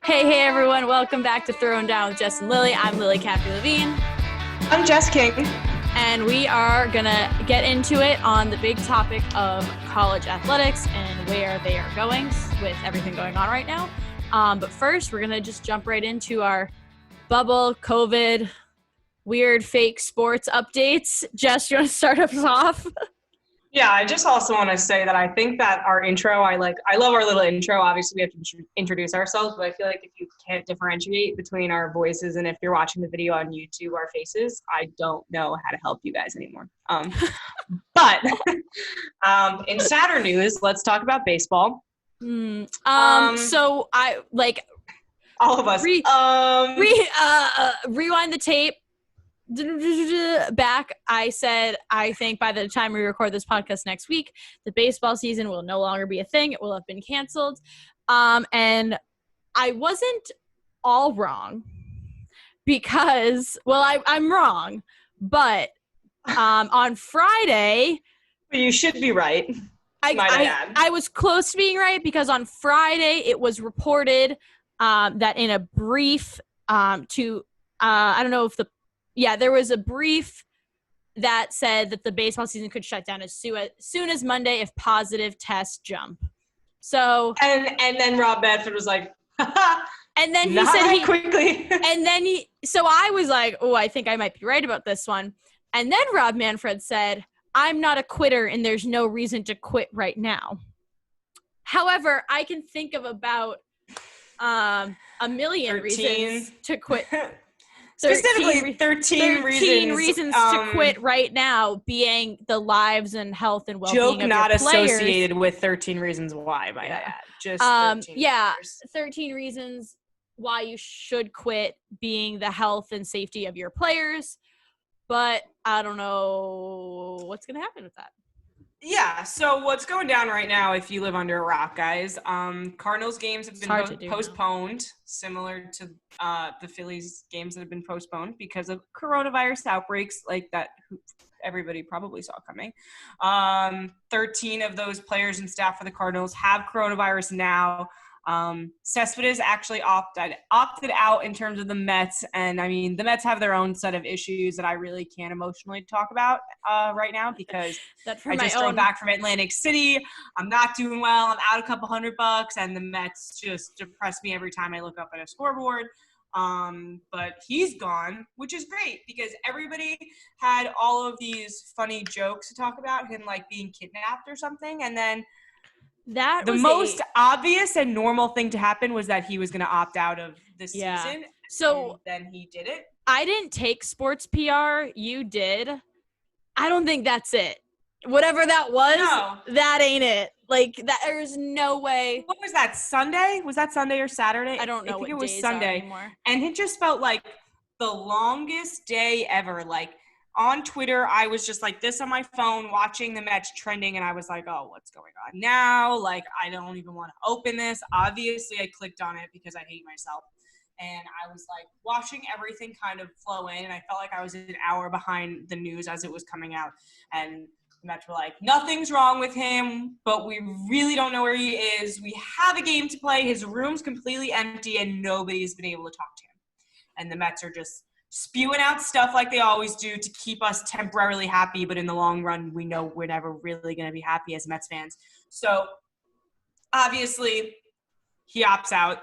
Hey everyone, welcome back to Throwin Down with Jess and Lily. I'm Lily Caffey-Levine. I'm Jess King. And we are going to get into it on the big topic of college athletics and where they are going with everything going on right now. But first, we're going to just jump right into our bubble, COVID, weird fake sports updates. Jess, you want to start us off? Yeah, I just also want to say that I think that our intro, I love our little intro. Obviously, we have to introduce ourselves, but I feel like if you can't differentiate between our voices and if you're watching the video on YouTube, our faces, I don't know how to help you guys anymore. But in sadder news, let's talk about baseball. So I like all of us. Rewind the tape. Back, I said, I think by the time we record this podcast next week, the baseball season will no longer be a thing. It will have been canceled. And I wasn't all wrong because, well, I'm wrong. But on Friday... You should be right. I was close to being right because on Friday it was reported that in a brief I don't know if there was a brief that said that the baseball season could shut down as soon as Monday if positive tests jump. So and then Rob Manfred was like, and then he said quickly. And then so I was like, oh, I think I might be right about this one. And then Rob Manfred said, I'm not a quitter and there's no reason to quit right now. However, I can think of about a million reasons to quit. Specifically 13 reasons to quit right now, being the lives and health and well-being of your players. Joke not associated with 13 reasons why, might I add. Just 13 reasons why you should quit, being the health and safety of your players. But I don't know what's going to happen with that. Yeah, so what's going down right now, if you live under a rock, guys, Cardinals games have been postponed, similar to the Phillies games that have been postponed because of coronavirus outbreaks like that everybody probably saw coming. 13 of those players and staff for the Cardinals have coronavirus now. Cespedes actually opted out in terms of the Mets, and I mean the Mets have their own set of issues that I really can't emotionally talk about right now because I just drove back from Atlantic City. I'm not doing well. I'm out a couple $100, and the Mets just depress me every time I look up at a scoreboard. But he's gone, which is great because everybody had all of these funny jokes to talk about him like being kidnapped or something, and then the most obvious and normal thing to happen was that he was going to opt out of the season. So then he did it. I didn't take sports PR. You did. I don't think that's it. Whatever that was, that ain't it. Like that, there's no way. What was that, Sunday? Was that Sunday or Saturday? I don't know. I think what it was days Sunday. Are anymore. And it just felt like the longest day ever. Like on Twitter, I was just like this on my phone watching the Mets trending, and I was like, oh, what's going on now? Like, I don't even want to open this. Obviously, I clicked on it because I hate myself. And I was like watching everything kind of flow in, and I felt like I was an hour behind the news as it was coming out. And the Mets were like, nothing's wrong with him, but we really don't know where he is. We have a game to play. His room's completely empty, and nobody's been able to talk to him. And the Mets are just spewing out stuff like they always do to keep us temporarily happy, but in the long run, we know we're never really going to be happy as Mets fans. So, obviously, he opts out.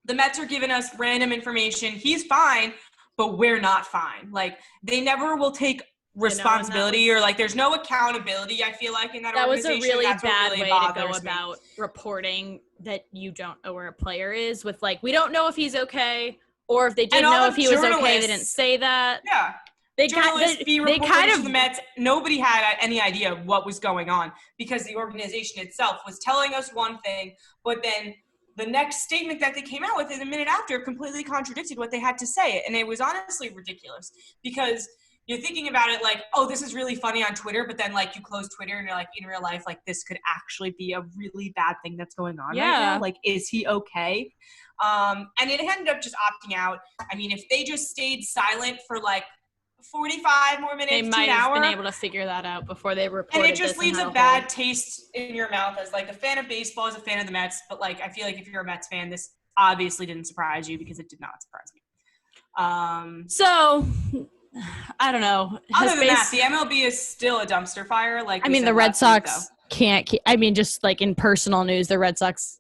The Mets are giving us random information. He's fine, but we're not fine. Like, they never will take responsibility or, like, there's no accountability, I feel like, in that organization. That was a really bad way to go about reporting that you don't know where a player is with, like, we don't know if he's okay. Or if they didn't know if he was okay, they didn't say that. Yeah. They kind of the Mets, nobody had any idea what was going on because the organization itself was telling us one thing, but then the next statement that they came out with in a minute after completely contradicted what they had to say. And it was honestly ridiculous because you're thinking about it like, oh, this is really funny on Twitter, but then like you close Twitter and you're like, in real life, like this could actually be a really bad thing that's going on right now. Like, is he okay? And it ended up just opting out. I mean, if they just stayed silent for like 45 more minutes, they might have been able to figure that out before they reported. And it just leaves a bad taste in your mouth as like a fan of baseball, as a fan of the Mets. But like, I feel like if you're a Mets fan, this obviously didn't surprise you because it did not surprise me. So I don't know. Other than that, the MLB is still a dumpster fire. The Red Sox can't keep, just like in personal news, the Red Sox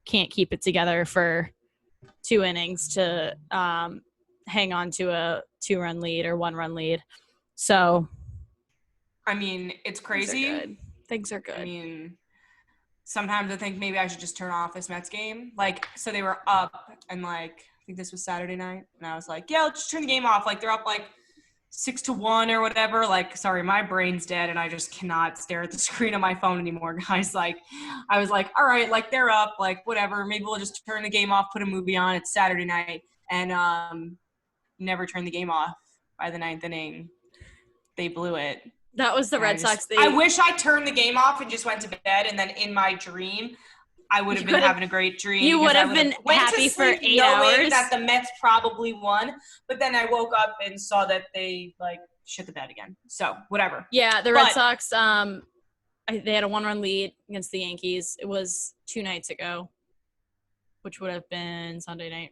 can't keep it together for 2 innings to hang on to a 2-run lead or 1-run lead. So it's crazy. Things are good. Sometimes I think maybe I should just turn off this Mets game. So they were up and I think this was Saturday night. And I was like, yeah, let's just turn the game off. They're up 6-1 or whatever. Sorry, my brain's dead and I just cannot stare at the screen on my phone anymore, guys. I was like, all right, they're up, whatever. Maybe we'll just turn the game off, put a movie on. It's Saturday night. And never turned the game off. By the 9th inning, they blew it. That was the Red Sox. I wish I turned the game off and just went to bed, and then in my dream, I would have been having a great dream. You would have been happy for 8 hours. That the Mets probably won, but then I woke up and saw that they shit the bed again. So whatever. Yeah, the Red Sox. They had a 1-run lead against the Yankees. It was 2 nights ago, which would have been Sunday night,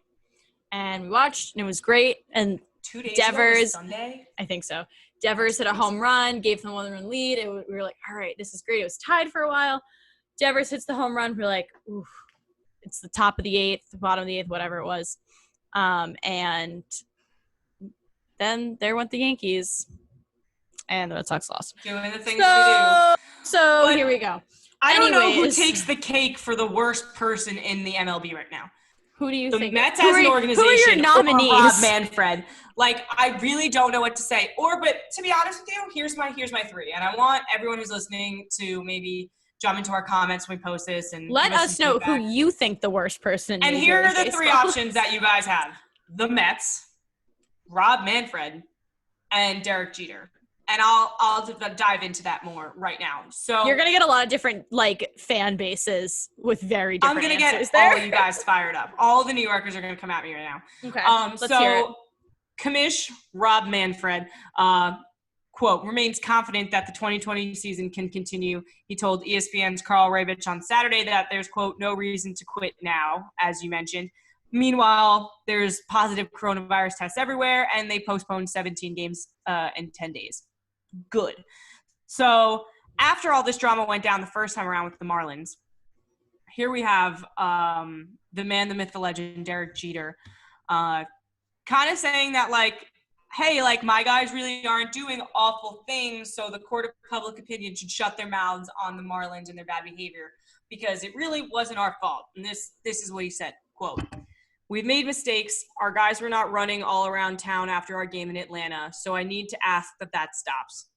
and we watched, and it was great. And 2 days Devers, ago was Sunday? I think so. Devers hit a home run, gave them a 1-run lead. We were like, all right, this is great. It was tied for a while. Devers hits the home run. We're like, oof, it's the top of the 8th, the bottom of the 8th, whatever it was. And then there went the Yankees, and the Red Sox lost. Doing the things we do. So here we go. I don't know who takes the cake for the worst person in the MLB right now. Who do you think? The Mets as an organization. Who are your nominees? Or Rob Manfred. I really don't know what to say. But to be honest with you, here's my 3. And I want everyone who's listening to maybe jump into our comments when we post this and let us know who you think the worst person is. And here are the 3 options that you guys have. The Mets, Rob Manfred, and Derek Jeter. And I'll dive into that more right now. So you're gonna get a lot of different fan bases with very different. I'm gonna get there. all you guys fired up. All the New Yorkers are gonna come at me right now. Okay. Let's hear it. Commish Rob Manfred, quote, remains confident that the 2020 season can continue. He told ESPN's Carl Ravitch on Saturday that there's, quote, no reason to quit now, as you mentioned. Meanwhile, there's positive coronavirus tests everywhere, and they postponed 17 games in 10 days. Good. So after all this drama went down the first time around with the Marlins, here we have the man, the myth, the legend, Derek Jeter, kind of saying that, hey, my guys really aren't doing awful things, so the court of public opinion should shut their mouths on the Marlins and their bad behavior because it really wasn't our fault. And this is what he said, quote, we've made mistakes. Our guys were not running all around town after our game in Atlanta, so I need to ask that stops.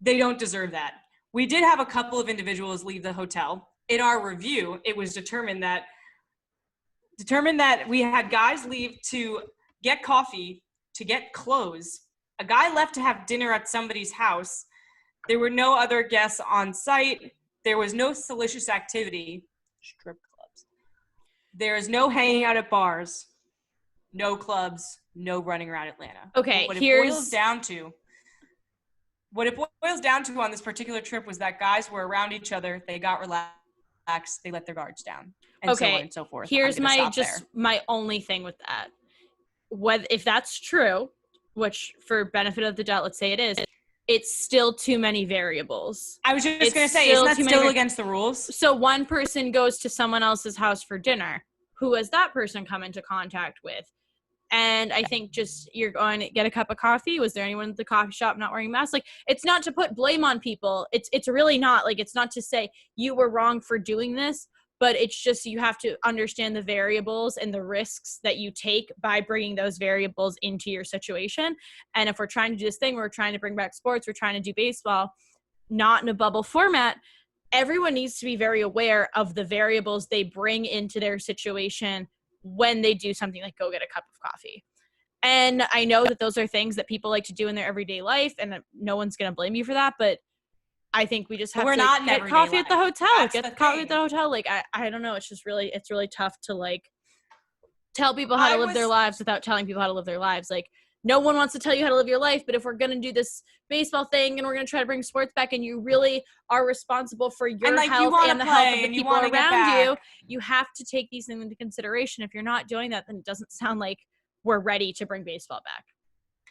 They don't deserve that. We did have a couple of individuals leave the hotel. In our review, it was determined that we had guys leave to get coffee, to get clothes. A guy left to have dinner at somebody's house. There were no other guests on site. There was no salacious activity. Strip clubs. There is no hanging out at bars, no clubs, no running around Atlanta. Okay, what it boils down to on this particular trip was that guys were around each other. They got relaxed. They let their guards down. And so on and so forth. Here's my only thing with that. If that's true, which for benefit of the doubt, let's say it is, it's still too many variables. I was just going to say, isn't that still against the rules? So one person goes to someone else's house for dinner. Who has that person come into contact with? And I think just you're going to get a cup of coffee. Was there anyone at the coffee shop not wearing masks? It's not to put blame on people. It's really not. It's not to say you were wrong for doing this, but it's just you have to understand the variables and the risks that you take by bringing those variables into your situation. And if we're trying to do this thing, we're trying to bring back sports, we're trying to do baseball, not in a bubble format, everyone needs to be very aware of the variables they bring into their situation when they do something like go get a cup of coffee. And I know that those are things that people like to do in their everyday life, and no one's going to blame you for that, but I think we just have to get coffee at the hotel. Get the coffee at the hotel. I don't know. It's just it's really tough to tell people how to live their lives without telling people how to live their lives. no one wants to tell you how to live your life, but if we're going to do this baseball thing and we're going to try to bring sports back and you really are responsible for your health and the health of the people around you, you have to take these things into consideration. If you're not doing that, then it doesn't sound like we're ready to bring baseball back.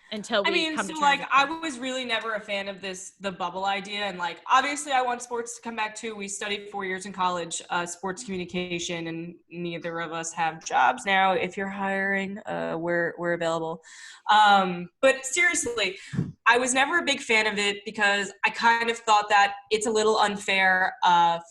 Until we come to terms with I was really never a fan of the bubble idea, and like obviously I want sports to come back too. We studied 4 years in college, sports communication, and neither of us have jobs now. If you're hiring, we're available. But seriously, I was never a big fan of it because I kind of thought that it's a little unfair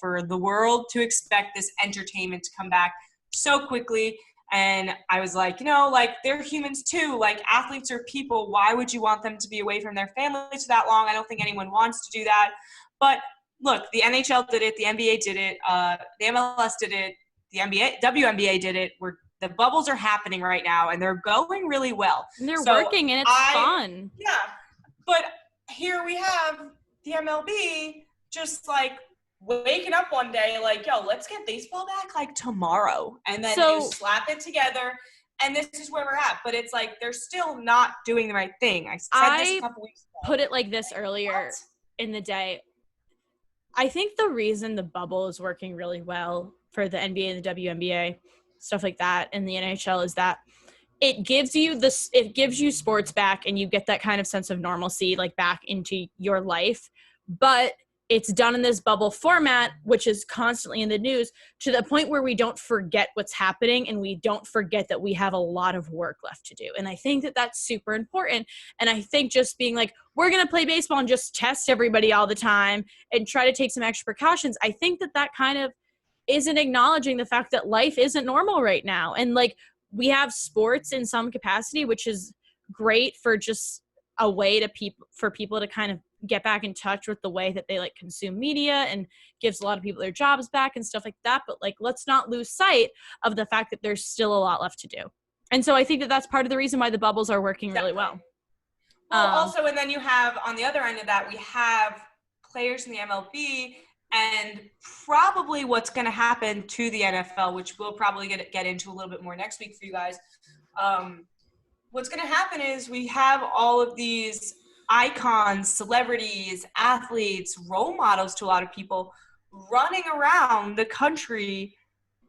for the world to expect this entertainment to come back so quickly. And I was like, like they're humans too. Like athletes are people. Why would you want them to be away from their families for that long? I don't think anyone wants to do that. But look, the NHL did it. The NBA did it. The MLS did it. The WNBA did it. The bubbles are happening right now, and they're going really well. And they're working, and it's fun. Yeah. But here we have the MLB just like waking up one day like, yo, let's get baseball back like tomorrow. And then you slap it together, and this is where we're at. But it's like they're still not doing the right thing. I said this a couple weeks ago. Put it like this earlier in the day. I think the reason the bubble is working really well for the NBA and the WNBA, stuff like that, and the NHL is that it gives you sports back, and you get that kind of sense of normalcy like back into your life. But it's done in this bubble format, which is constantly in the news, to the point where we don't forget what's happening and we don't forget that we have a lot of work left to do. And I think that that's super important. And I think just being like, we're going to play baseball and just test everybody all the time and try to take some extra precautions, I think that that kind of isn't acknowledging the fact that life isn't normal right now. And like we have sports in some capacity, which is great for just a way for people to kind of get back in touch with the way that they like consume media, and gives a lot of people their jobs back and stuff like that. But like, let's not lose sight of the fact that there's still a lot left to do. And so I think that that's part of the reason why the bubbles are working really well. Well, also, and then you have on the other end of that, we have players in the MLB, and probably what's going to happen to the NFL, which we'll probably get into a little bit more next week for you guys. What's going to happen is we have all of these icons, celebrities, athletes, role models to a lot of people running around the country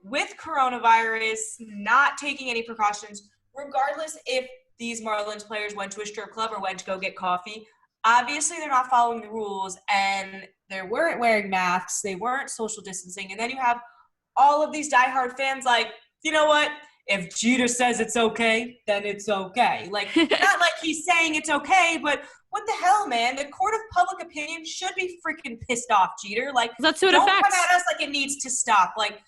with coronavirus, not taking any precautions, regardless if these Marlins players went to a strip club or went to go get coffee. Obviously, they're not following the rules, and they weren't wearing masks. They weren't social distancing. And then you have all of these diehard fans like, you know what? If Jeter says it's okay, then it's okay. Like, not like he's saying it's okay, but what the hell, man? The court of public opinion should be freaking pissed off, Jeter. Like, that's what don't affects. Come at us like it needs to stop. Like,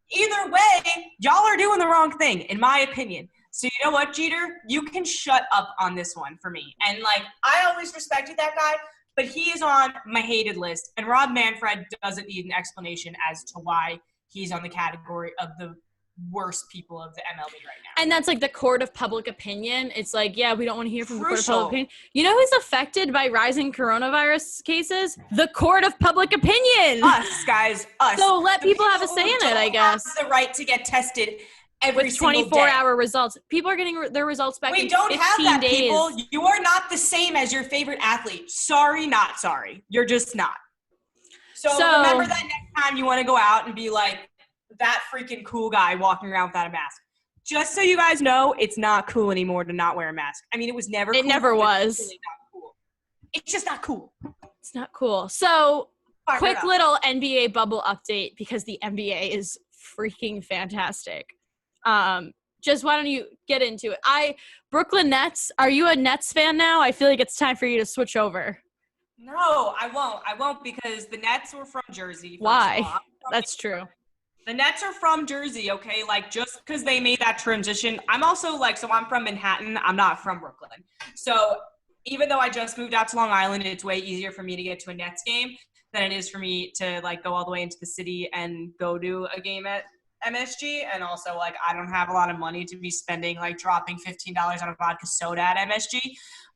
either way, y'all are doing the wrong thing, in my opinion. So you know what, Jeter? You can shut up on this one for me. And, like, I always respected that guy, but he is on my hated list. And Rob Manfred doesn't need an explanation as to why he's on the category of the worst people of the MLB right now. And that's like the court of public opinion. It's like, yeah, we don't want to hear from the court of public opinion. You know who's affected by rising coronavirus cases? The court of public opinion. Us, guys. Us. So let people have a say in it, I guess. The right to get tested every single day. 24-hour results. People are getting their results back in 15 days. We don't have that, people. You are not the same as your favorite athlete. Sorry, not sorry. You're just not. So remember that next time you want to go out and be like, that freaking cool guy walking around without a mask. Just so you guys know, it's not cool anymore to not wear a mask. I mean, it was never cool. It never was. It's really not cool. It's just not cool. It's not cool. So, quick little NBA bubble update, because the NBA is freaking fantastic. Just why don't you get into it? Brooklyn Nets, are you a Nets fan now? I feel like it's time for you to switch over. No, I won't. I won't, because the Nets were from Jersey. Why? That's true. The Nets are from Jersey, okay? Like, just because they made that transition. I'm also, like, so I'm from Manhattan. I'm not from Brooklyn. So even though I just moved out to Long Island, it's way easier for me to get to a Nets game than it is for me to, like, go all the way into the city and go to a game at MSG. And also, like, I don't have a lot of money to be spending, like, dropping $15 on a vodka soda at MSG.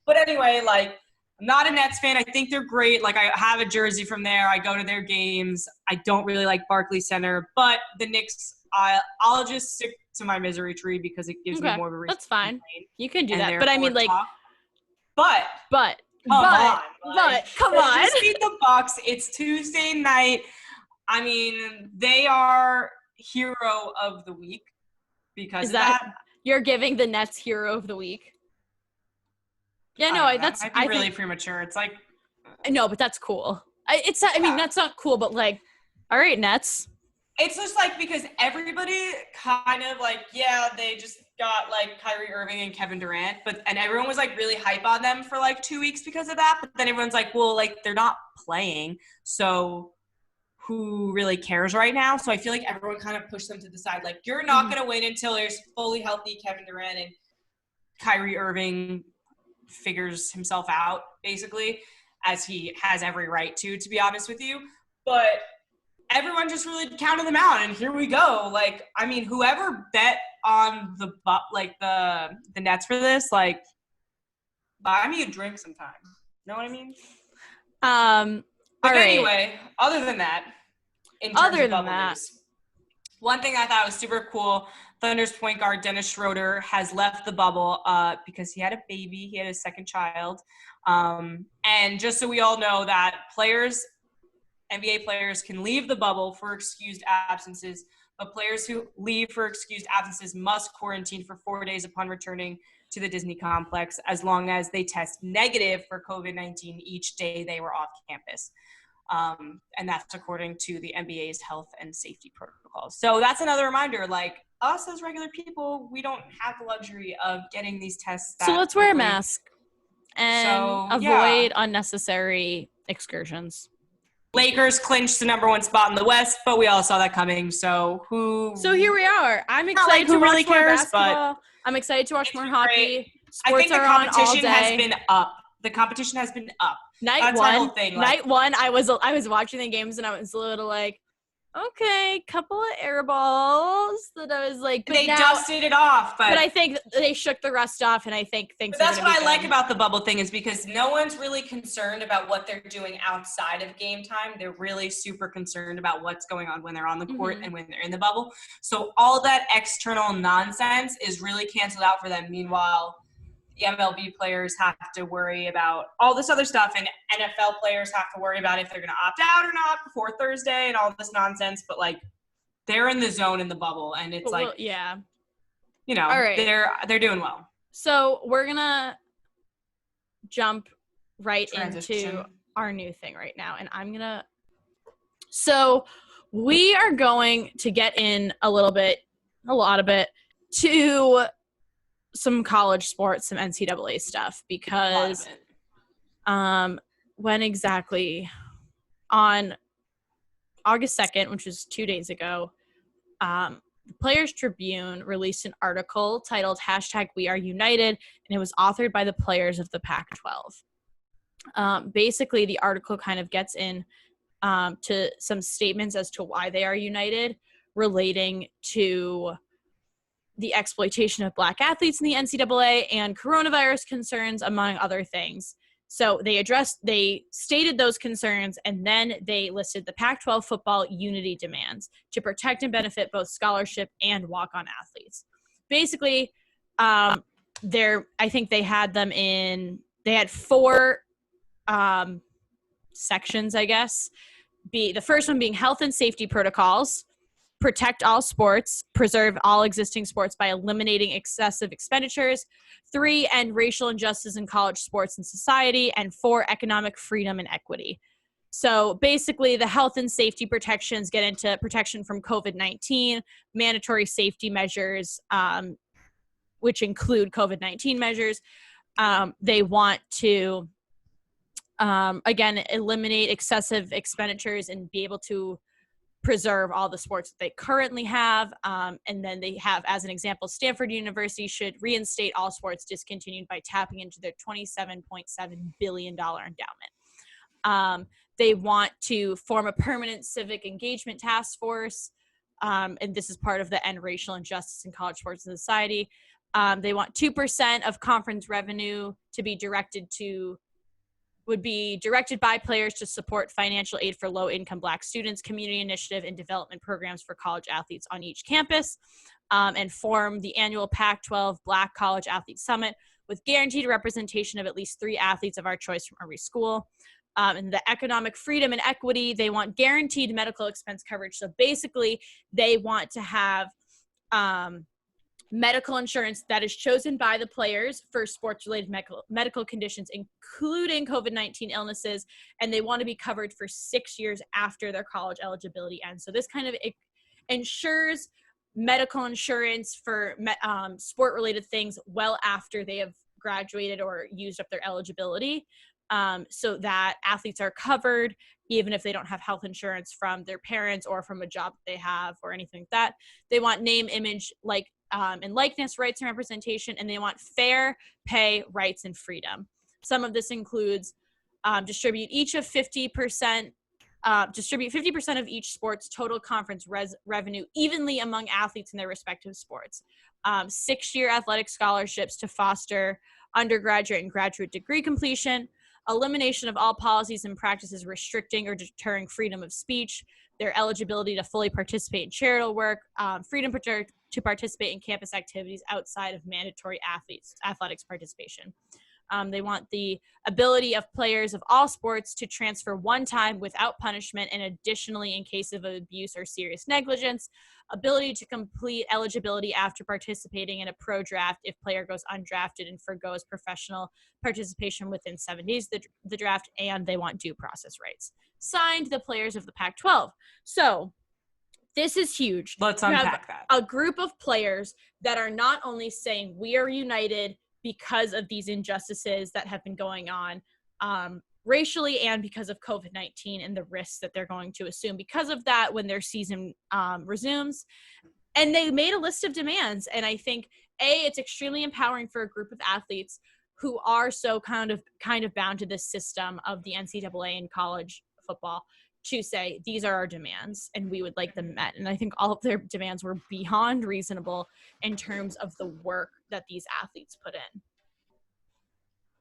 But anyway, like, I'm not a Nets fan. I think they're great. Like, I have a jersey from there. I go to their games. I don't really like Barclays Center. But the Knicks, I'll just stick to my misery tree because it gives me more of a reason. That's fine. You can do that. But I mean, like, come on. Just beat the Bucks. It's Tuesday night. I mean, they are hero of the week because of that. You're giving the Nets hero of the week? Yeah, no, that might be really premature. It's like no, but that's cool. I mean, that's not cool, but like, all right, Nets. It's just like because everybody kind of like, yeah, they just got like Kyrie Irving and Kevin Durant, and everyone was like really hype on them for like 2 weeks because of that. But then everyone's like, well, like they're not playing, so who really cares right now? So I feel like everyone kind of pushed them to the side. Like, you're not going to win until there's fully healthy Kevin Durant and Kyrie Irving figures himself out, basically, as he has every right to be honest with you. But everyone just really counted them out, and here we go. Like, I mean, whoever bet on the Nets for this, like, buy me a drink sometime. Know what I mean? But anyway, other than that, in terms of bubble news, one thing I thought was super cool, Thunder's point guard Dennis Schroeder has left the bubble because he had a baby. He had his second child. And just so we all know that NBA players can leave the bubble for excused absences, but players who leave for excused absences must quarantine for 4 days upon returning to the Disney complex, as long as they test negative for COVID-19 each day they were off campus. And that's according to the NBA's health and safety protocols. So that's another reminder, like, us as regular people, we don't have the luxury of getting these tests. So let's wear a mask and avoid unnecessary excursions. Lakers clinched the #1 spot in the West, but we all saw that coming. So here we are. I'm excited to watch more basketball. I'm excited to watch more hockey. Sports are on all day. Has been up. The competition has been up. Night one, I was watching the games and I was a little like, okay, couple of air balls that I was like, but they dusted it off. But I think they shook the rust off, and I think things. But that's what I like about the bubble thing is because no one's really concerned about what they're doing outside of game time. They're really super concerned about what's going on when they're on the court and when they're in the bubble. So all that external nonsense is really canceled out for them. Meanwhile, the MLB players have to worry about all this other stuff, and NFL players have to worry about if they're going to opt out or not before Thursday and all this nonsense. But, like, they're in the zone in the bubble, and it's all right. They're doing well. So we're going to jump into our new thing right now, and so we are going to get in a lot of it, to some college sports, some NCAA stuff, because when exactly on August 2nd, which was 2 days ago, the Players Tribune released an article titled #WeAreUnited, and it was authored by the players of the Pac-12. Basically, the article kind of gets in to some statements as to why they are united, relating to the exploitation of Black athletes in the NCAA and coronavirus concerns, among other things. So they stated those concerns, and then they listed the Pac-12 football unity demands to protect and benefit both scholarship and walk-on athletes. Basically, I think they had they had 4 sections, I guess. The first one being health and safety protocols, protect all sports, preserve all existing sports by eliminating excessive expenditures. 3, end racial injustice in college sports and society. And 4, economic freedom and equity. So basically, the health and safety protections get into protection from COVID-19, mandatory safety measures, which include COVID-19 measures. They want to, again, eliminate excessive expenditures and be able to preserve all the sports that they currently have. And then they have, as an example, Stanford University should reinstate all sports discontinued by tapping into their $27.7 billion endowment. They want to form a permanent civic engagement task force. And this is part of the End Racial Injustice in College Sports and Society. They want 2% of conference revenue to be directed by players to support financial aid for low-income Black students, community initiative, and development programs for college athletes on each campus, and form the annual Pac-12 Black College Athlete Summit, with guaranteed representation of at least 3 athletes of our choice from every school. And the economic freedom and equity, they want guaranteed medical expense coverage. So basically, they want to have medical insurance that is chosen by the players for sports-related medical conditions, including COVID-19 illnesses, and they want to be covered for 6 years after their college eligibility ends. So this kind of ensures medical insurance for sport-related things well after they have graduated or used up their eligibility, so that athletes are covered even if they don't have health insurance from their parents or from a job that they have or anything like that. They want name, image, and likeness rights and representation, and they want fair pay, rights, and freedom. Some of this includes distribute 50% of each sport's total conference revenue evenly among athletes in their respective sports. 6-year athletic scholarships to foster undergraduate and graduate degree completion, elimination of all policies and practices restricting or deterring freedom of speech, their eligibility to fully participate in charitable work, freedom to participate in campus activities outside of mandatory athletics participation. They want the ability of players of all sports to transfer one time without punishment, and additionally, in case of abuse or serious negligence, ability to complete eligibility after participating in a pro draft if player goes undrafted and forgoes professional participation within 7 days of the draft, and they want due process rights. Signed, the players of the Pac-12. So this is huge. Let's unpack that. A group of players that are not only saying we are united because of these injustices that have been going on racially and because of COVID-19 and the risks that they're going to assume because of that when their season resumes. And they made a list of demands. And I think, it's extremely empowering for a group of athletes who are so kind of bound to this system of the NCAA and college football to say, these are our demands and we would like them met. And I think all of their demands were beyond reasonable in terms of the work that these athletes put in.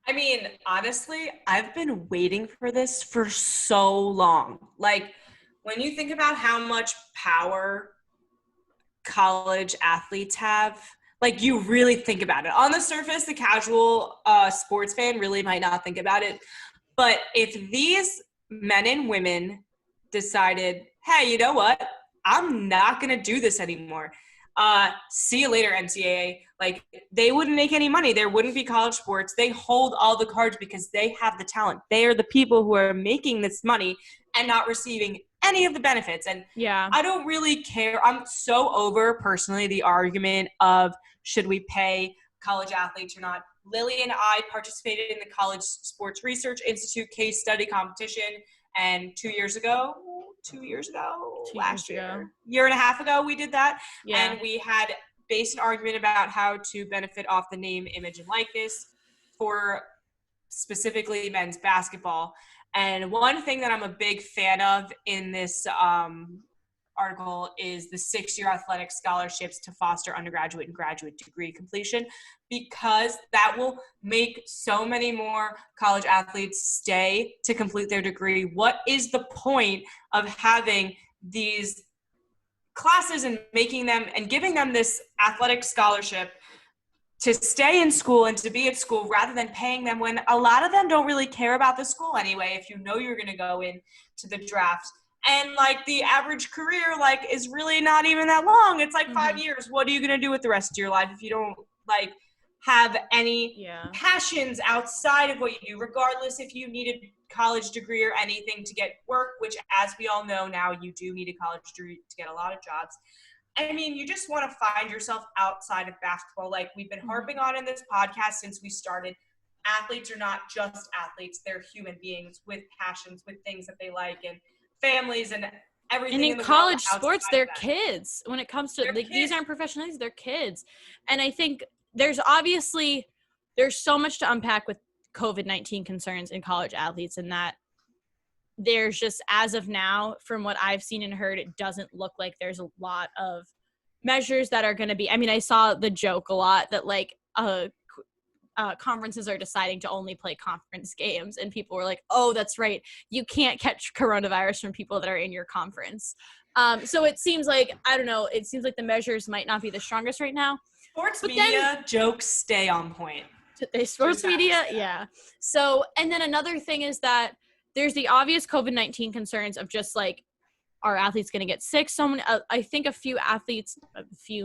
I mean, honestly, I've been waiting for this for so long. Like, when you think about how much power college athletes have, like, you really think about it. On the surface, the casual sports fan really might not think about it. But if these men and women decided, hey, you know what? I'm not going to do this anymore. See you later, NCAA. Like, they wouldn't make any money. There wouldn't be college sports. They hold all the cards because they have the talent. They are the people who are making this money and not receiving any of the benefits. And yeah, I don't really care. I'm so over, personally, the argument of should we pay college athletes or not. Lily and I participated in the College Sports Research Institute case study competition. And 2 years ago, last year, year and a half ago, we did that. Yeah. And we had based an argument about how to benefit off the name, image, and likeness for specifically men's basketball. And one thing that I'm a big fan of in this article is the 6-year athletic scholarships to foster undergraduate and graduate degree completion, because that will make so many more college athletes stay to complete their degree. What is the point of having these classes and making them and giving them this athletic scholarship to stay in school and to be at school rather than paying them when a lot of them don't really care about the school anyway, if you know you're going to go in to the draft? And, like, the average career, like, is really not even that long. It's like 5 years. What are you going to do with the rest of your life if you don't, like, have any passions outside of what you do, regardless if you need a college degree or anything to get work, which, as we all know now, you do need a college degree to get a lot of jobs. I mean, you just want to find yourself outside of basketball. Like we've been harping on in this podcast since we started. Athletes are not just athletes. They're human beings with passions, with things that they like, and families and everything. And in college sports, they're kids. When it comes to these aren't professionals, they're kids. And I think there's so much to unpack with COVID-19 concerns in college athletes, and that there's just, as of now, from what I've seen and heard, it doesn't look like there's a lot of measures that are going to be, I mean, I saw the joke a lot that like conferences are deciding to only play conference games, and people were like, oh, that's right, you can't catch coronavirus from people that are in your conference. So it seems like, I don't know, it seems like the measures might not be the strongest right now. Sports media jokes stay on point. Sports media, yeah. So, and then another thing is that there's the obvious COVID-19 concerns of just like, are athletes going to get sick? I think a few athletes,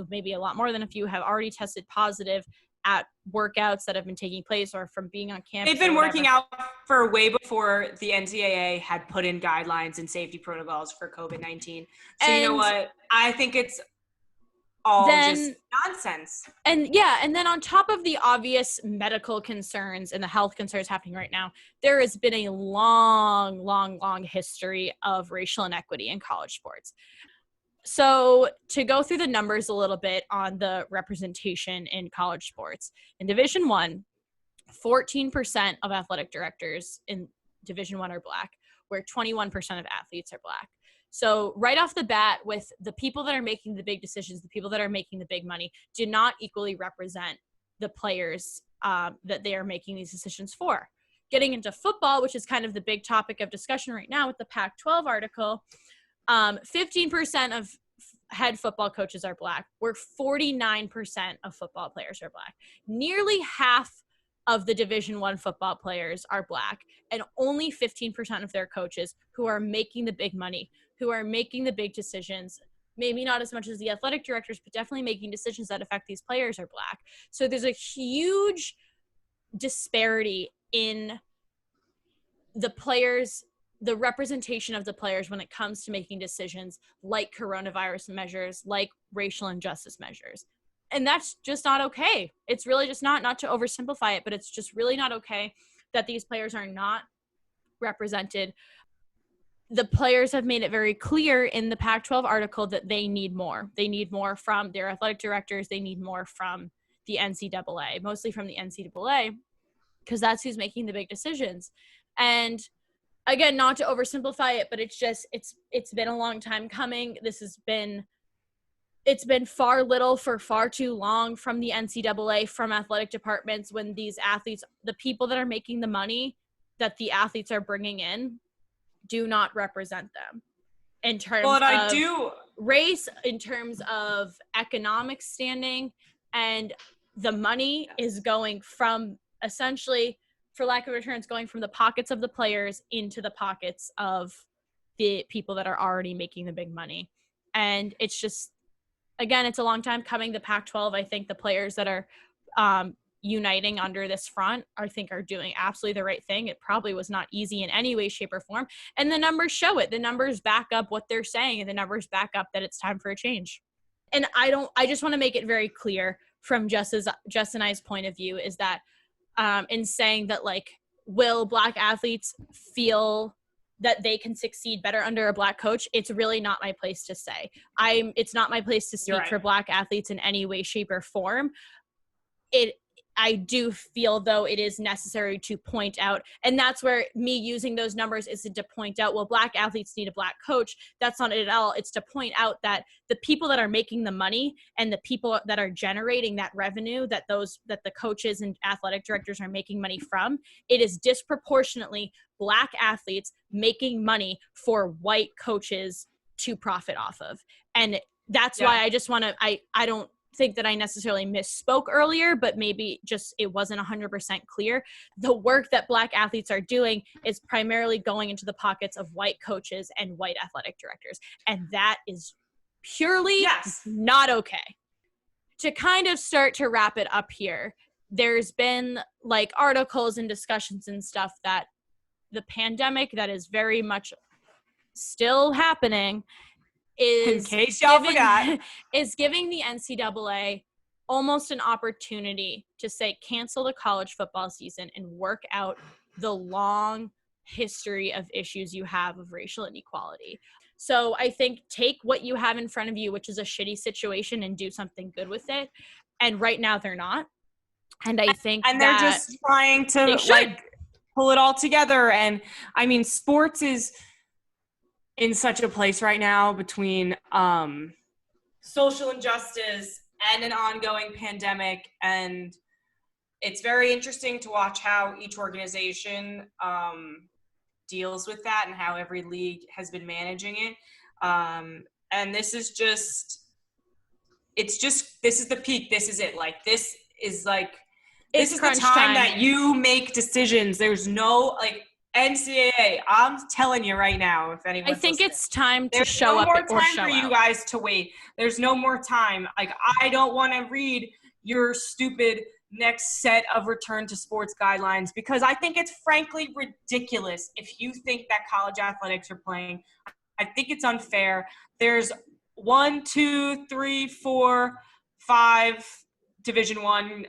maybe a lot more than a few, have already tested positive at workouts that have been taking place or from being on campus. They've been working out for way before the NCAA had put in guidelines and safety protocols for COVID-19. So you know what? I think it's all just nonsense. And then on top of the obvious medical concerns and the health concerns happening right now, there has been a long history of racial inequity in college sports. So to go through the numbers a little bit on the representation in college sports, in Division I, 14% of athletic directors in Division I are Black, where 21% of athletes are Black. So right off the bat, with the people that are making the big decisions, the people that are making the big money, do not equally represent the players that they are making these decisions for. Getting into football, which is kind of the big topic of discussion right now with the Pac-12 article, 15% of head football coaches are Black, where 49% of football players are Black. Nearly half of the Division I football players are Black, and only 15% of their coaches who are making the big money, who are making the big decisions, maybe not as much as the athletic directors, but definitely making decisions that affect these players, are Black. So there's a huge disparity in the players, the representation of the players when it comes to making decisions like coronavirus measures, like racial injustice measures. And that's just not okay. It's really just not to oversimplify it, but it's just really not okay that these players are not represented. The players have made it very clear in the Pac-12 article that they need more. They need more from their athletic directors. They need more from the NCAA, mostly from the NCAA, because that's who's making the big decisions. And again, not to oversimplify it, but it's been a long time coming. It's been far little for far too long from the NCAA, from athletic departments, when these athletes, the people that are making the money that the athletes are bringing in, do not represent them in terms of race, in terms of economic standing, and the money is going from, essentially, for lack of returns, going from the pockets of the players into the pockets of the people that are already making the big money. And it's just, again, it's a long time coming. The Pac-12, I think the players that are uniting under this front, I think, are doing absolutely the right thing. It probably was not easy in any way, shape, or form. And the numbers show it. The numbers back up what they're saying, and the numbers back up that it's time for a change. And I just want to make it very clear from Jess and I's point of view is that in saying that, like, will Black athletes feel that they can succeed better under a Black coach? It's really not my place to say. It's not my place to speak for Black athletes in any way, shape, or form. I do feel, though, it is necessary to point out, and that's where me using those numbers is to point out, well, Black athletes need a Black coach. That's not it at all. It's to point out that the people that are making the money and the people that are generating that revenue that the coaches and athletic directors are making money from, it is disproportionately Black athletes making money for white coaches to profit off of. And that's why I just want to, I don't think that I necessarily misspoke earlier, but maybe just it wasn't 100% clear. The work that Black athletes are doing is primarily going into the pockets of white coaches and white athletic directors. And that is purely not okay. To kind of start to wrap it up here, there's been like articles and discussions and stuff that the pandemic that is very much still happening is, in case y'all forgot, is giving the NCAA almost an opportunity to say, cancel the college football season and work out the long history of issues you have of racial inequality. So I think take what you have in front of you, which is a shitty situation, and do something good with it. And right now they're not. And I think they're just trying to like pull it all together. And I mean, sports is in such a place right now between social injustice and an ongoing pandemic. And it's very interesting to watch how each organization deals with that and how every league has been managing it. And this is just, this is the peak. This is it. Like, this is like This is the time that you make decisions. There's no, like, NCAA, I'm telling you right now, if anyone's I think listening, it's time to show up or show out. There's no more time for you guys to wait. There's no more time. Like, I don't want to read your stupid next set of return to sports guidelines because I think it's frankly ridiculous if you think that college athletics are playing. I think it's unfair. There's 1, 2, 3, 4, 5 Division I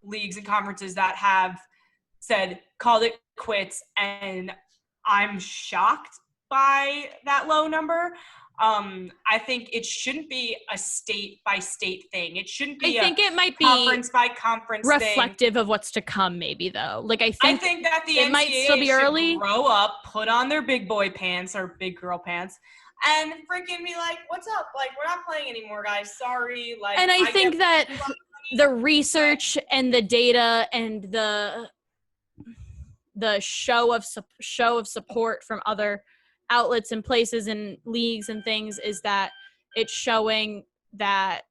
leagues and conferences that have said called it quits, and I'm shocked by that low number. I think it shouldn't be a state by state thing. It shouldn't be. I think it might be conference by conference reflective thing. of what's to come. Maybe though, like I think that the it NCAA might still be early. Grow up, put on their big boy pants or big girl pants, and freaking be like, "What's up? Like, we're not playing anymore, guys. Sorry." Like, and I think that the research and the data and the show of support from other outlets and places and leagues and things is that it's showing that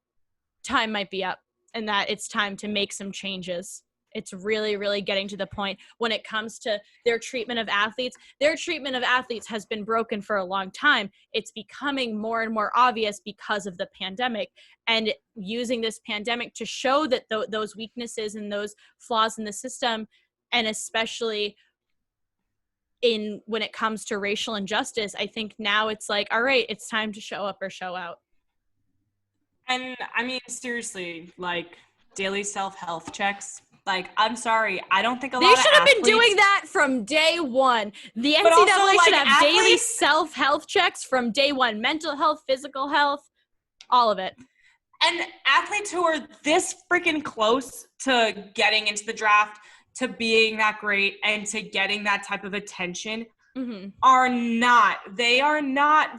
time might be up and that it's time to make some changes. It's really, really getting to the point when it comes to their treatment of athletes. Their treatment of athletes has been broken for a long time. It's becoming more and more obvious because of the pandemic, and using this pandemic to show that those weaknesses and those flaws in the system, and especially when it comes to racial injustice, I think now it's like, all right, it's time to show up or show out. And I mean, seriously, like daily self-health checks. Like, I'm sorry, I don't think they should have been doing that from day one. The NCAA should have daily self-health checks from day one. Mental health, physical health, all of it. And athletes who are this freaking close to getting into the draft, to being that great, and to getting that type of attention are not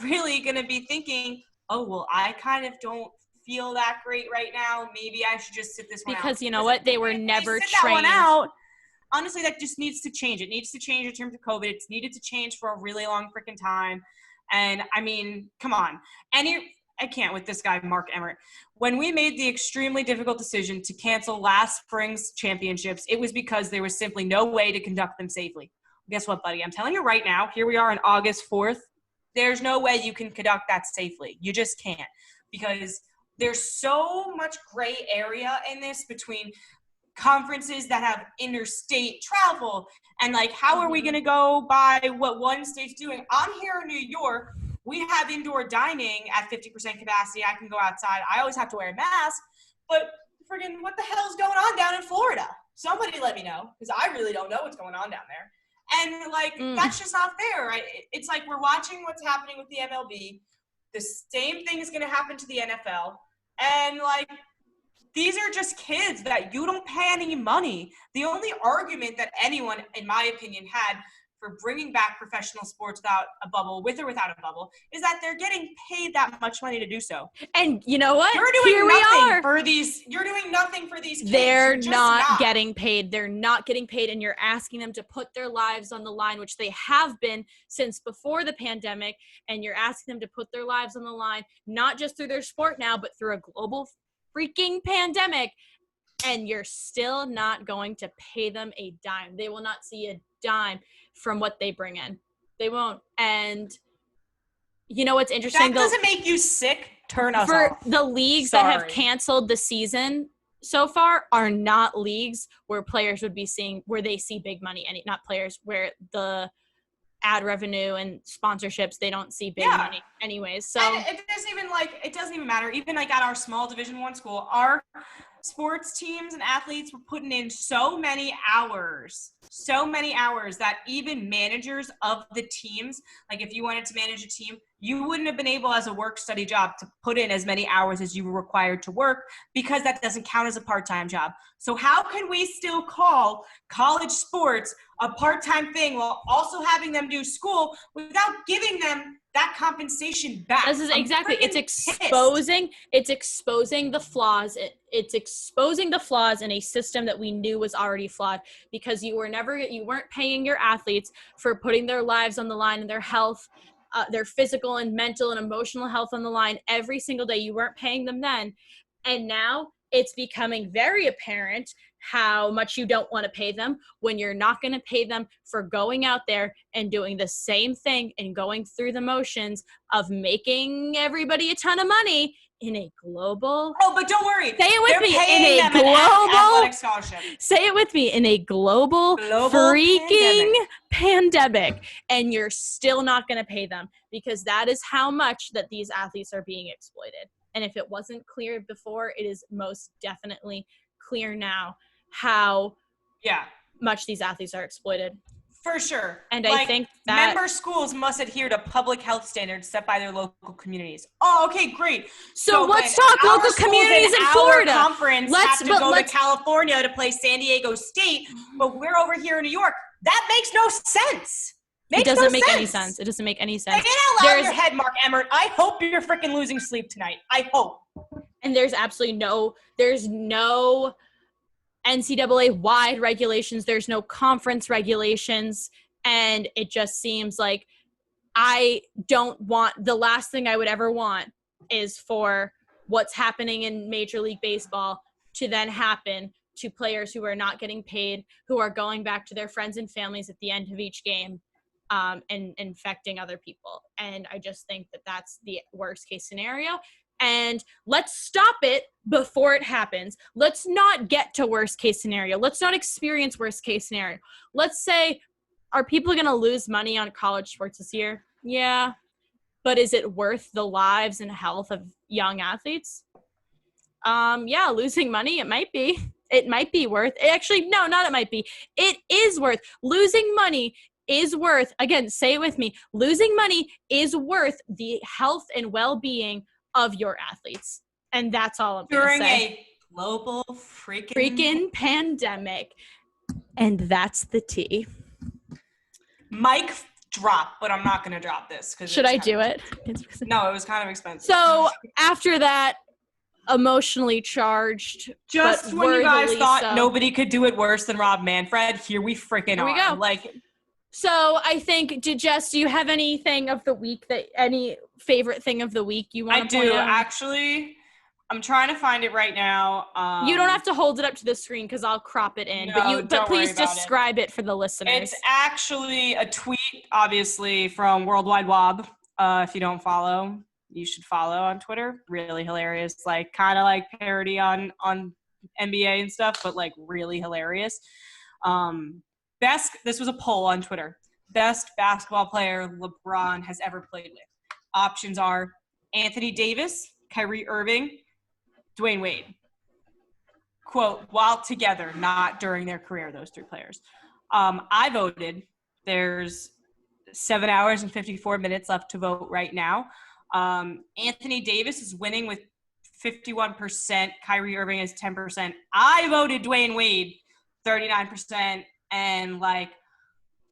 really going to be thinking, oh, well, I kind of don't feel that great right now. Maybe I should just sit this one out. Because you know what? They were never trained. That one out. Honestly, that just needs to change. It needs to change in terms of COVID. It's needed to change for a really long freaking time. And, I mean, come on. I can't with this guy, Mark Emmert. When we made the extremely difficult decision to cancel last spring's championships, it was because there was simply no way to conduct them safely. Guess what, buddy? I'm telling you right now, here we are on August 4th. There's no way you can conduct that safely. You just can't, because there's so much gray area in this between conferences that have interstate travel and, like, how are we going to go by what one state's doing? I'm here in New York. We have indoor dining at 50% capacity. I can go outside. I always have to wear a mask. But friggin' what the hell's going on down in Florida? Somebody let me know, because I really don't know what's going on down there. And, like, that's just not fair, right? It's like we're watching what's happening with the MLB. The same thing is going to happen to the NFL. And, like, these are just kids that you don't pay any money. The only argument that anyone, in my opinion, had for bringing back professional sports without a bubble, with or without a bubble, is that they're getting paid that much money to do so. And you know what? You're doing nothing for these kids. They're not getting paid. They're not getting paid, and you're asking them to put their lives on the line, which they have been since before the pandemic, and you're asking them to put their lives on the line, not just through their sport now, but through a global freaking pandemic, and you're still not going to pay them a dime. They will not see a dime from what they bring in. They won't. And you know what's interesting? That doesn't make you sick. Turn us off. For the leagues that have canceled the season so far are not leagues where players would be seeing, where they see big money, and not players where the ad revenue and sponsorships, they don't see big money anyways. So and it doesn't even matter. Even like at our small Division I school, our sports teams and athletes were putting in so many hours that even managers of the teams, like if you wanted to manage a team, you wouldn't have been able as a work study job to put in as many hours as you were required to work, because that doesn't count as a part-time job. So how can we still call college sports a part-time thing while also having them do school without giving them that compensation back? This is exactly. It's exposing the flaws. It's exposing the flaws in a system that we knew was already flawed, because you weren't paying your athletes for putting their lives on the line and their health, their physical and mental and emotional health on the line every single day. You weren't paying them then. And now it's becoming very apparent how much you don't want to pay them when you're not going to pay them for going out there and doing the same thing and going through the motions of making everybody a ton of money in a global. Oh, but don't worry. Say it with me. In a global athletic scholarship. Say it with me. In a global freaking pandemic. And you're still not going to pay them because that is how much that these athletes are being exploited. And if it wasn't clear before, it is most definitely clear now how much these athletes are exploited. For sure. And I think that member schools must adhere to public health standards set by their local communities. Oh, okay, great. So let's talk local communities in Florida. Conference have to go to California to play San Diego State, but we're over here in New York. That makes no sense. It doesn't make any sense. It doesn't make any sense. Get out loud in your head, Mark Emmert. I hope you're freaking losing sleep tonight. I hope. And there's absolutely no NCAA-wide regulations. There's no conference regulations. And it just seems like the last thing I would ever want is for what's happening in Major League Baseball to then happen to players who are not getting paid, who are going back to their friends and families at the end of each game. And infecting other people. And I just think that that's the worst case scenario. And let's stop it before it happens. Let's not get to worst case scenario. Let's not experience worst case scenario. Let's say, are people going to lose money on college sports this year? Yeah. But is it worth the lives and health of young athletes? Yeah, losing money, it might be. It might be worth. Actually, no, not it might be. It is worth. Losing money is worth, again, say it with me, losing money is worth the health and well-being of your athletes. And that's all I'm going to say. During a global freaking pandemic. And that's the tea. Mic drop, but I'm not going to drop this. Should I do it? No, it was kind of expensive. So after that, emotionally charged, just when you guys thought nobody could do it worse than Rob Manfred, here we freaking are. Here we go. So I think, Jess, do you have anything of the week any favorite thing of the week you want to point out? I do, actually. I'm trying to find it right now. You don't have to hold it up to the screen because I'll crop it in. No, but please describe it for the listeners. It's actually a tweet, obviously, from Worldwide Wob. If you don't follow, you should follow on Twitter. Really hilarious. Kind of like parody on NBA and stuff, but really hilarious. This was a poll on Twitter. Best basketball player LeBron has ever played with. Options are Anthony Davis, Kyrie Irving, Dwayne Wade. Quote, while together, not during their career, those three players. I voted. There's 7 hours and 54 minutes left to vote right now. Anthony Davis is winning with 51%. Kyrie Irving is 10%. I voted Dwayne Wade, 39%. And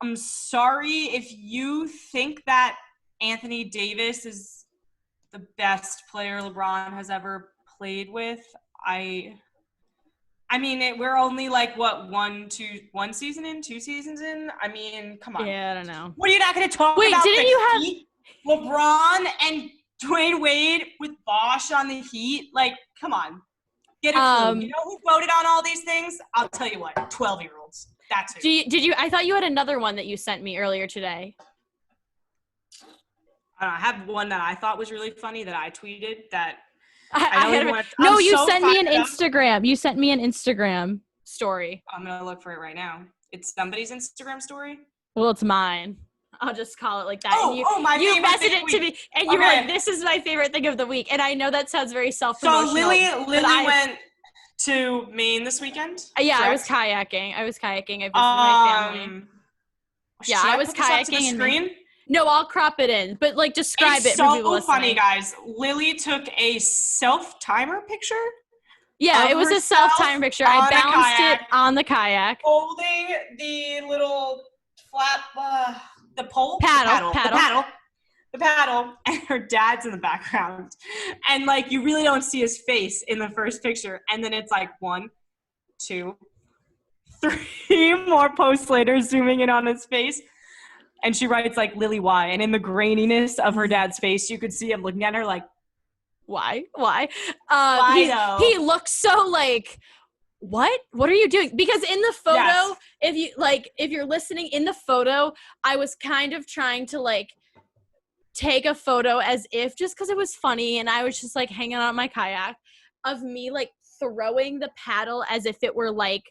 I'm sorry if you think that Anthony Davis is the best player LeBron has ever played with. I mean, we're only one season in, 2 seasons in. I mean, come on. Yeah, I don't know. What are you not going to talk about? Wait, didn't you have LeBron and Dwayne Wade with Bosch on the Heat? Come on. Get a clue. You know who voted on all these things? I'll tell you what, 12-year-olds. That's who. Did you? I thought you had another one that you sent me earlier today. I have one that I thought was really funny that I tweeted that you sent me an Instagram. You sent me an Instagram story. I'm going to look for it right now. It's somebody's Instagram story? Well, it's mine. I'll just call it like that. You messaged it to me, and you were like, this is my favorite thing of the week. And I know that sounds very self-promotional. So Lily went to Maine this weekend? Yeah, correct? I was kayaking. I visited my family. Yeah, I was kayaking. Screen? No, I'll crop it in. But describe it for people listening. It's so funny, guys. Lily took a self-timer picture. Yeah, it was a self-timer picture. I balanced it on the kayak. Holding the little flat, the pole? The paddle, and her dad's in the background. And, you really don't see his face in the first picture. And then it's 1, 2, 3 more posts later, zooming in on his face. And she writes, Lily, why? And in the graininess of her dad's face, you could see him looking at her Why? Why He looks so like, what are you doing? Because in the photo, if you're listening, in the photo, I was kind of trying to like take a photo as if, just because it was funny, and I was just like hanging out on my kayak, of me like throwing the paddle as if it were like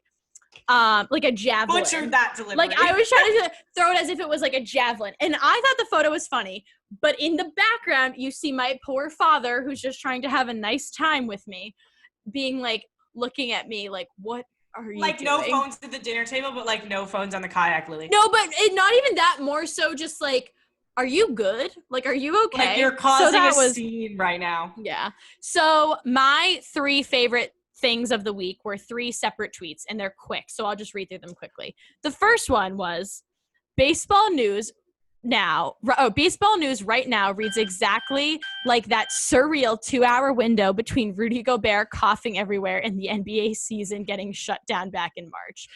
a javelin. Butchered that delivery. Like I was trying to throw it as if it was like a javelin, and I thought the photo was funny. But in the background, you see my poor father, who's just trying to have a nice time with me, being like looking at me like, what are you doing? No phones at the dinner table, but like no phones on the kayak, Lily. No, but not even that. More so, just like, are you good? Like, are you okay? Like you're causing a scene right now. Yeah. So my 3 favorite things of the week were 3 separate tweets, and they're quick. So I'll just read through them quickly. The first one was baseball news right now reads exactly like that surreal 2-hour window between Rudy Gobert coughing everywhere and the NBA season getting shut down back in March.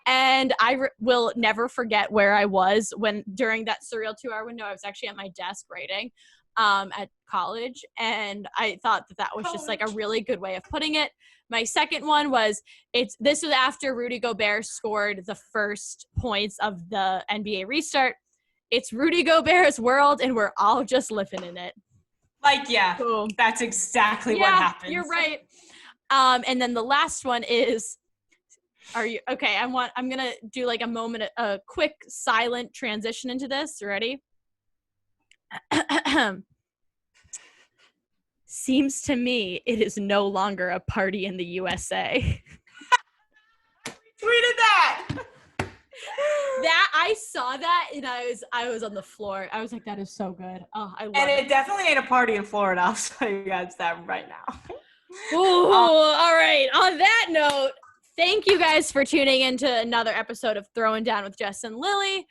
And I will never forget where I was when during that surreal 2-hour window. I was actually at my desk writing at college, and I thought that was just like a really good way of putting it. My second one was this was after Rudy Gobert scored the first points of the NBA restart. It's Rudy Gobert's world, and we're all just living in it. Like, yeah, boom. That's exactly what happens. You're right. And then the last one is, are you okay? I'm gonna do like a quick silent transition into this. You ready? Seems to me it is no longer a party in the USA. Tweeted that. That I saw that and I was on the floor. I was like, that is so good. Oh, I love it. And it definitely ain't a party in Florida. I'll tell you guys that right now. Ooh, all right. On that note, thank you guys for tuning into another episode of Throwin Down with Jess and Lily.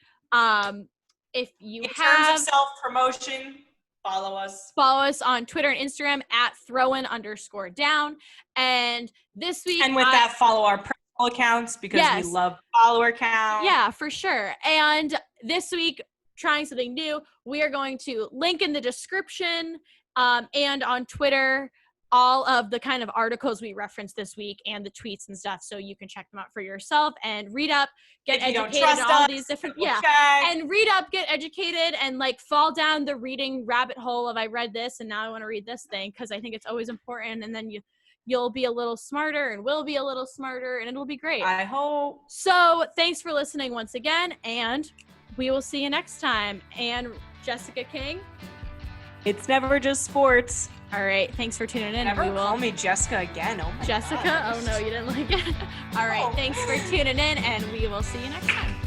If you in terms of self-promotion, follow us on Twitter and Instagram at @Throwin_down. And this week, and with that, follow our accounts because we love follower count. Yeah, for sure. And this week, trying something new, we are going to link in the description and on Twitter all of the kind of articles we referenced this week and the tweets and stuff, so you can check them out for yourself and read up, get educated on all these different and read up, get educated, and like fall down the reading rabbit hole of I read this and now I want to read this thing, because I think it's always important, and then you'll be a little smarter and we'll be a little smarter, and it'll be great. I hope. So thanks for listening once again, and we will see you next time. And Jessica King, it's never just sports. All right, thanks for tuning in. Never call me Jessica again. Oh my Jessica? God. Oh no, you didn't like it. All right, thanks for tuning in, and we will see you next time.